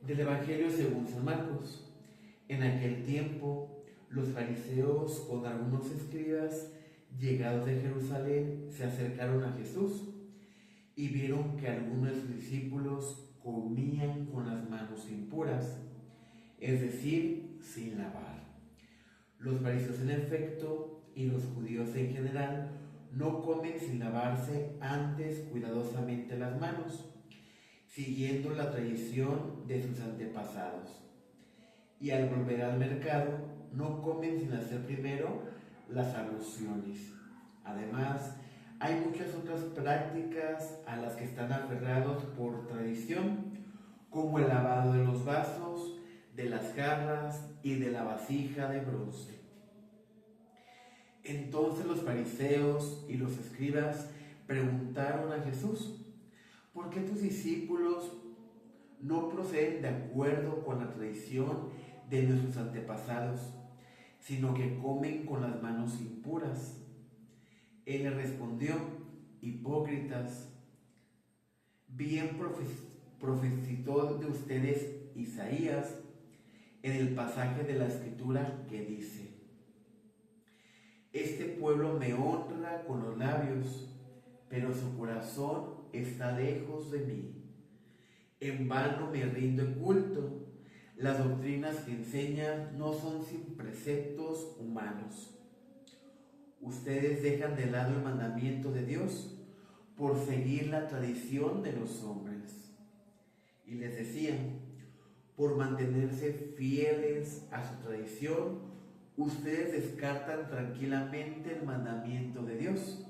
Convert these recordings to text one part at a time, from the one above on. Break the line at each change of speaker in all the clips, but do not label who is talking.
Del Evangelio según San Marcos. En aquel tiempo, los fariseos con algunos escribas, llegados de Jerusalén, se acercaron a Jesús y vieron que algunos de sus discípulos comían con las manos impuras, es decir, sin lavar. Los fariseos en efecto, y los judíos en general, no comen sin lavarse antes cuidadosamente las manos, siguiendo la tradición de sus antepasados. Y al volver al mercado, no comen sin hacer primero las abluciones. Además, hay muchas otras prácticas a las que están aferrados por tradición, como el lavado de los vasos, de las jarras y de la vasija de bronce. Entonces los fariseos y los escribas preguntaron a Jesús: ¿por qué tus discípulos no proceden de acuerdo con la tradición de nuestros antepasados, sino que comen con las manos impuras? Él le respondió: hipócritas, bien profetizó de ustedes Isaías en el pasaje de la Escritura que dice: este pueblo me honra con los labios, pero su corazón está lejos de mí. En vano me rindo culto. Las doctrinas que enseñan no son sin preceptos humanos. Ustedes dejan de lado el mandamiento de Dios por seguir la tradición de los hombres. Y les decían: por mantenerse fieles a su tradición, ustedes descartan tranquilamente el mandamiento de Dios.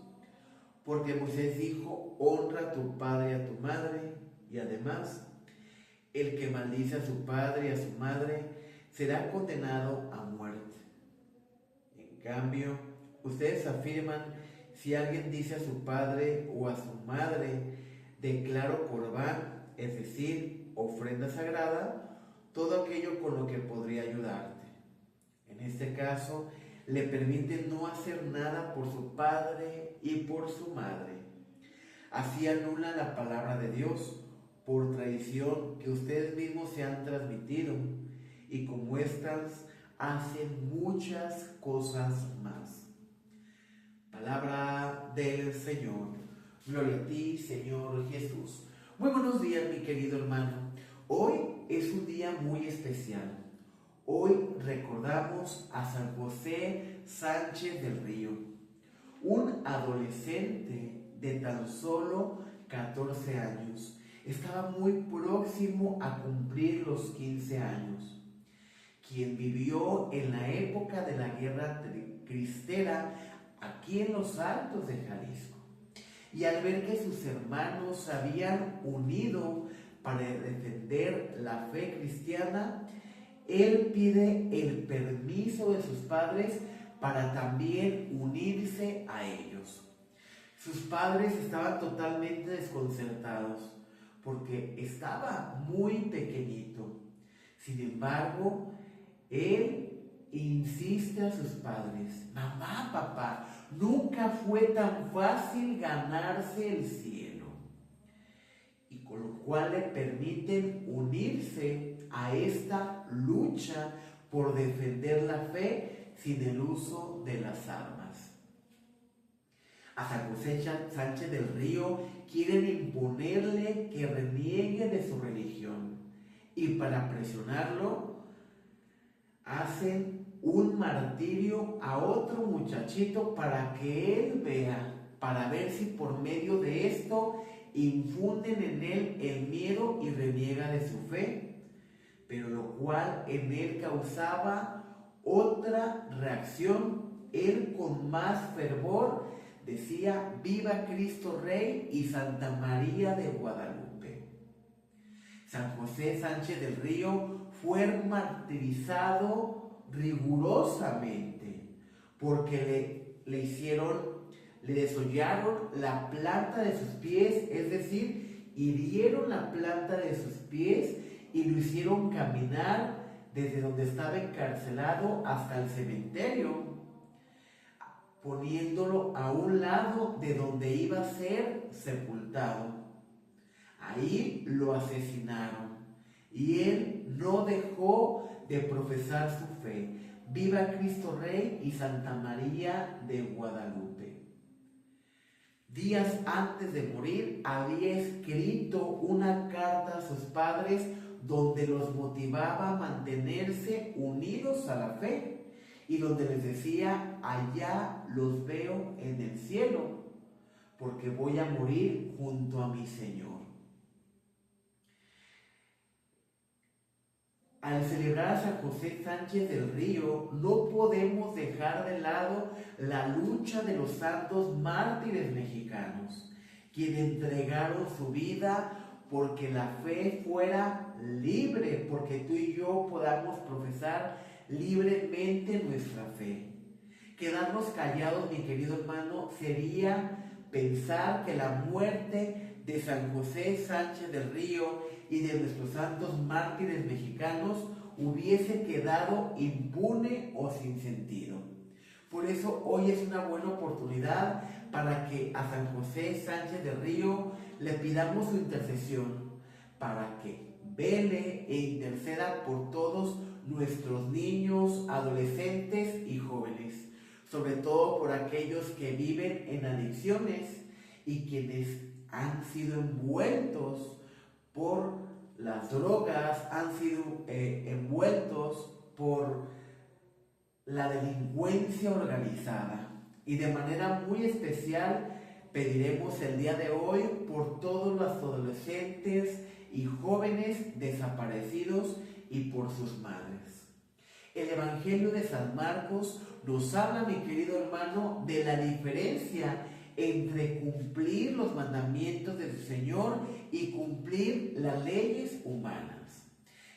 Porque Moisés dijo: honra a tu padre y a tu madre, y además, el que maldice a su padre y a su madre será condenado a muerte. En cambio, ustedes afirman: si alguien dice a su padre o a su madre, declaro corbán, es decir, ofrenda sagrada, todo aquello con lo que podría ayudarte. En este caso, le permiten no hacer nada por su padre y por su madre. Así anulan la palabra de Dios por tradición que ustedes mismos se han transmitido, y como estas hacen muchas cosas más. Palabra del Señor. Gloria a ti, Señor Jesús. Muy buenos días, mi querido hermano. Hoy es un día muy especial. Hoy recordamos a San José Sánchez del Río, un adolescente de tan solo 14 años. Estaba muy próximo a cumplir los 15 años, quien vivió en la época de la guerra cristera aquí en los Altos de Jalisco. Y al ver que sus hermanos se habían unido para defender la fe cristiana, él pide el permiso de sus padres para también unirse a ellos. Sus padres estaban totalmente desconcertados porque estaba muy pequeñito. Sin embargo, él insiste a sus padres: mamá, papá, nunca fue tan fácil ganarse el cielo. Y con lo cual le permiten unirse a esta lucha por defender la fe sin el uso de las armas. A San José Sánchez del Río quieren imponerle que reniegue de su religión, y para presionarlo hacen un martirio a otro muchachito para que él vea, para ver si por medio de esto infunden en él el miedo y reniega de su fe, pero lo cual en él causaba otra reacción. Él con más fervor decía: viva Cristo Rey y Santa María de Guadalupe. San José Sánchez del Río fue martirizado rigurosamente porque le desollaron la planta de sus pies, es decir, hirieron la planta de sus pies y lo hicieron caminar desde donde estaba encarcelado hasta el cementerio, poniéndolo a un lado de donde iba a ser sepultado. Ahí lo asesinaron, y él no dejó de profesar su fe. Viva Cristo Rey y Santa María de Guadalupe. Días antes de morir había escrito una carta a sus padres donde los motivaba a mantenerse unidos a la fe y donde les decía: allá los veo en el cielo, porque voy a morir junto a mi Señor. Al celebrar a San José Sánchez del Río, no podemos dejar de lado la lucha de los santos mártires mexicanos, quienes entregaron su vida porque la fe fuera libre, porque tú y yo podamos profesar libremente nuestra fe. Quedarnos callados, mi querido hermano, sería pensar que la muerte de San José Sánchez del Río y de nuestros santos mártires mexicanos hubiese quedado impune o sin sentido. Por eso hoy es una buena oportunidad para que a San José Sánchez del Río le pidamos su intercesión, para que vele e interceda por todos nuestros niños, adolescentes y jóvenes, sobre todo por aquellos que viven en adicciones y quienes han sido envueltos por las drogas, han sido envueltos por la delincuencia organizada. Y de manera muy especial pediremos el día de hoy por todos los adolescentes y jóvenes desaparecidos y por sus madres. El Evangelio de San Marcos nos habla, mi querido hermano, de la diferencia entre cumplir los mandamientos del Señor y cumplir las leyes humanas.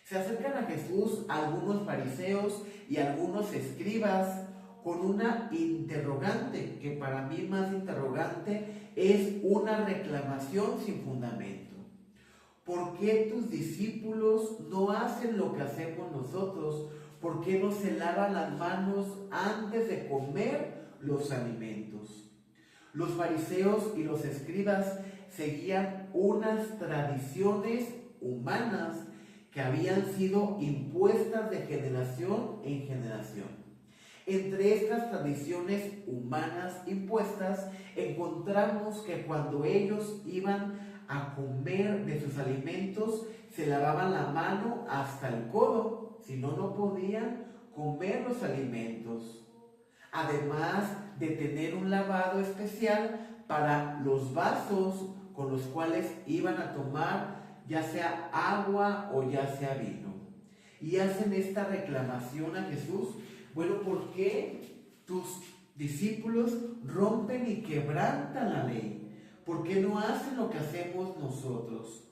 Se acercan a Jesús algunos fariseos y algunos escribas con una interrogante, que para mí más interrogante es una reclamación sin fundamento. ¿Por qué tus discípulos no hacen lo que hacemos nosotros? ¿Por qué no se lavan las manos antes de comer los alimentos? Los fariseos y los escribas seguían unas tradiciones humanas que habían sido impuestas de generación en generación. Entre estas tradiciones humanas impuestas encontramos que cuando ellos iban a comer de sus alimentos se lavaban la mano hasta el codo, si no, no podían comer los alimentos. Además de tener un lavado especial para los vasos con los cuales iban a tomar ya sea agua o ya sea vino. Y hacen esta reclamación a Jesús: bueno, ¿por qué tus discípulos rompen y quebrantan la ley? ¿Por qué no hacen lo que hacemos nosotros?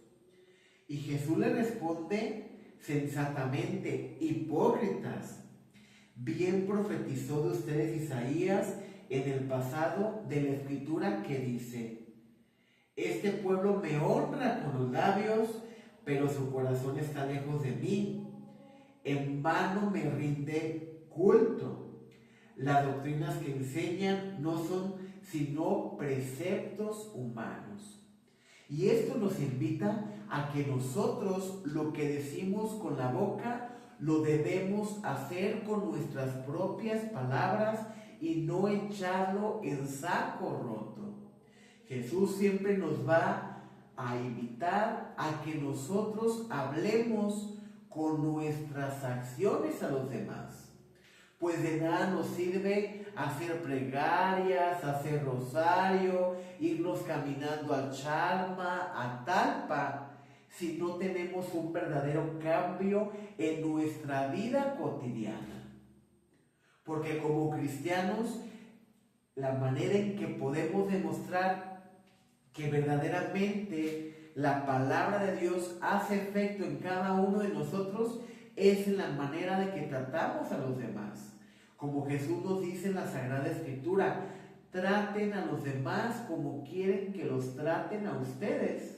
Y Jesús le responde sensatamente: hipócritas, bien profetizó de ustedes Isaías en el pasado de la Escritura, que dice: este pueblo me honra con los labios, pero su corazón está lejos de mí. En vano me rinde culto. Las doctrinas que enseñan no son sino preceptos humanos. Y esto nos invita a que nosotros lo que decimos con la boca lo debemos hacer con nuestras propias palabras y no echarlo en saco roto. Jesús siempre nos va a invitar a que nosotros hablemos con nuestras acciones a los demás. Pues de nada nos sirve hacer plegarias, hacer rosario, irnos caminando al Charma, a Talpa, si no tenemos un verdadero cambio en nuestra vida cotidiana. Porque como cristianos, la manera en que podemos demostrar que verdaderamente la palabra de Dios hace efecto en cada uno de nosotros es en la manera de que tratamos a los demás. Como Jesús nos dice en la Sagrada Escritura: traten a los demás como quieren que los traten a ustedes.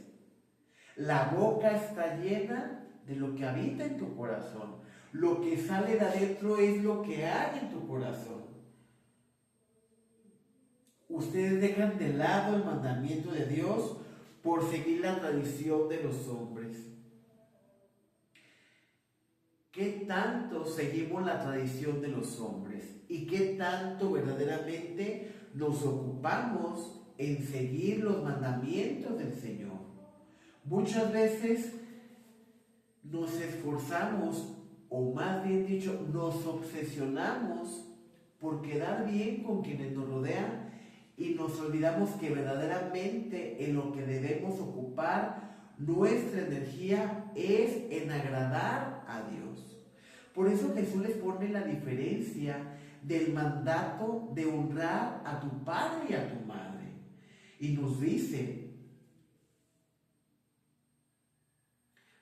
La boca está llena de lo que habita en tu corazón. Lo que sale de adentro es lo que hay en tu corazón. Ustedes dejan de lado el mandamiento de Dios por seguir la tradición de los hombres. ¿Qué tanto seguimos la tradición de los hombres? ¿Y qué tanto verdaderamente nos ocupamos en seguir los mandamientos del Señor? Muchas veces nos esforzamos, o más bien dicho, nos obsesionamos por quedar bien con quienes nos rodean y nos olvidamos que verdaderamente en lo que debemos ocupar nuestra energía es en agradar a Dios. Por eso Jesús les pone la diferencia del mandato de honrar a tu padre y a tu madre. Y nos dice,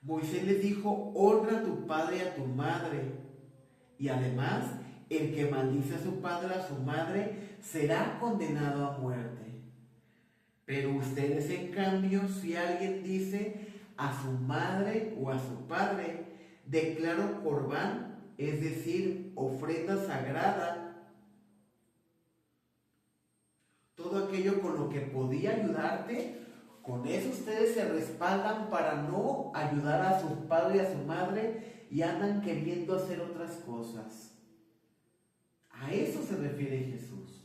Moisés les dijo, honra a tu padre y a tu madre. Y además, el que maldice a su padre o a su madre será condenado a muerte. Pero ustedes, en cambio, si alguien dice a su madre o a su padre, declaro corbán, es decir, ofrenda sagrada, todo aquello con lo que podía ayudarte, con eso ustedes se respaldan para no ayudar a su padre y a su madre y andan queriendo hacer otras cosas. A eso se refiere Jesús.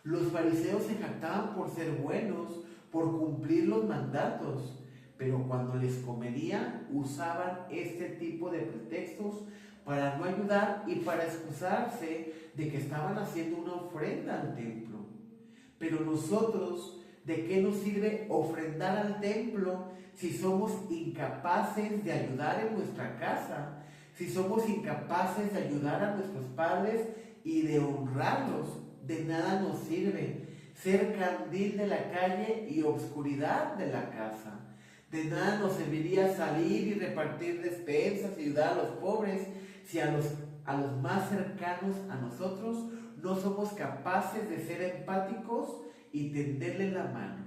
Los fariseos se jactaban por ser buenos, por cumplir los mandatos, pero cuando les convenía usaban este tipo de pretextos para no ayudar y para excusarse de que estaban haciendo una ofrenda al templo. Pero nosotros, ¿de qué nos sirve ofrendar al templo si somos incapaces de ayudar en nuestra casa? Si somos incapaces de ayudar a nuestros padres y de honrarlos, de nada nos sirve ser candil de la calle y obscuridad de la casa. De nada nos serviría salir y repartir despensas y ayudar a los pobres si a los más cercanos a nosotros no somos capaces de ser empáticos y tenderle la mano.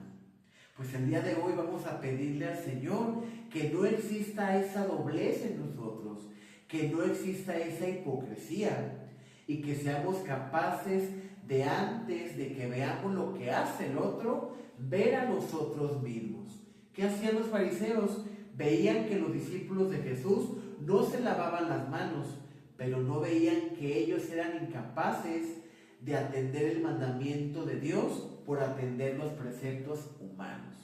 Pues el día de hoy vamos a pedirle al Señor que no exista esa doblez en nosotros, que no exista esa hipocresía y que seamos capaces de, antes de que veamos lo que hace el otro, ver a nosotros mismos. ¿Qué hacían los fariseos? Veían que los discípulos de Jesús no se lavaban las manos, pero no veían que ellos eran incapaces de atender el mandamiento de Dios por atender los preceptos humanos.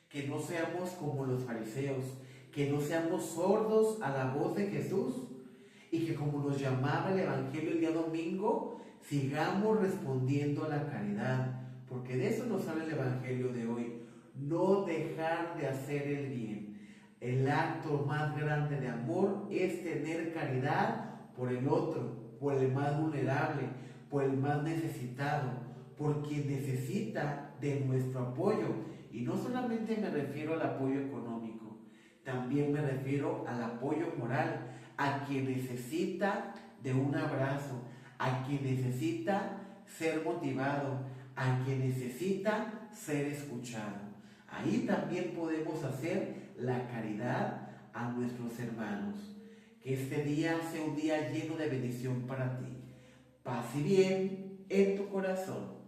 Que no seamos como los fariseos, que no seamos sordos a la voz de Jesús y que, como nos llamaba el Evangelio el día domingo, sigamos respondiendo a la caridad, porque de eso nos habla el Evangelio de hoy. No dejar de hacer el bien. El acto más grande de amor es tener caridad por el otro, por el más vulnerable, por el más necesitado, por quien necesita de nuestro apoyo. Y no solamente me refiero al apoyo económico, también me refiero al apoyo moral, a quien necesita de un abrazo, a quien necesita ser motivado, a quien necesita ser escuchado. Ahí también podemos hacer la caridad a nuestros hermanos. Que este día sea un día lleno de bendición para ti. Paz y bien en tu corazón.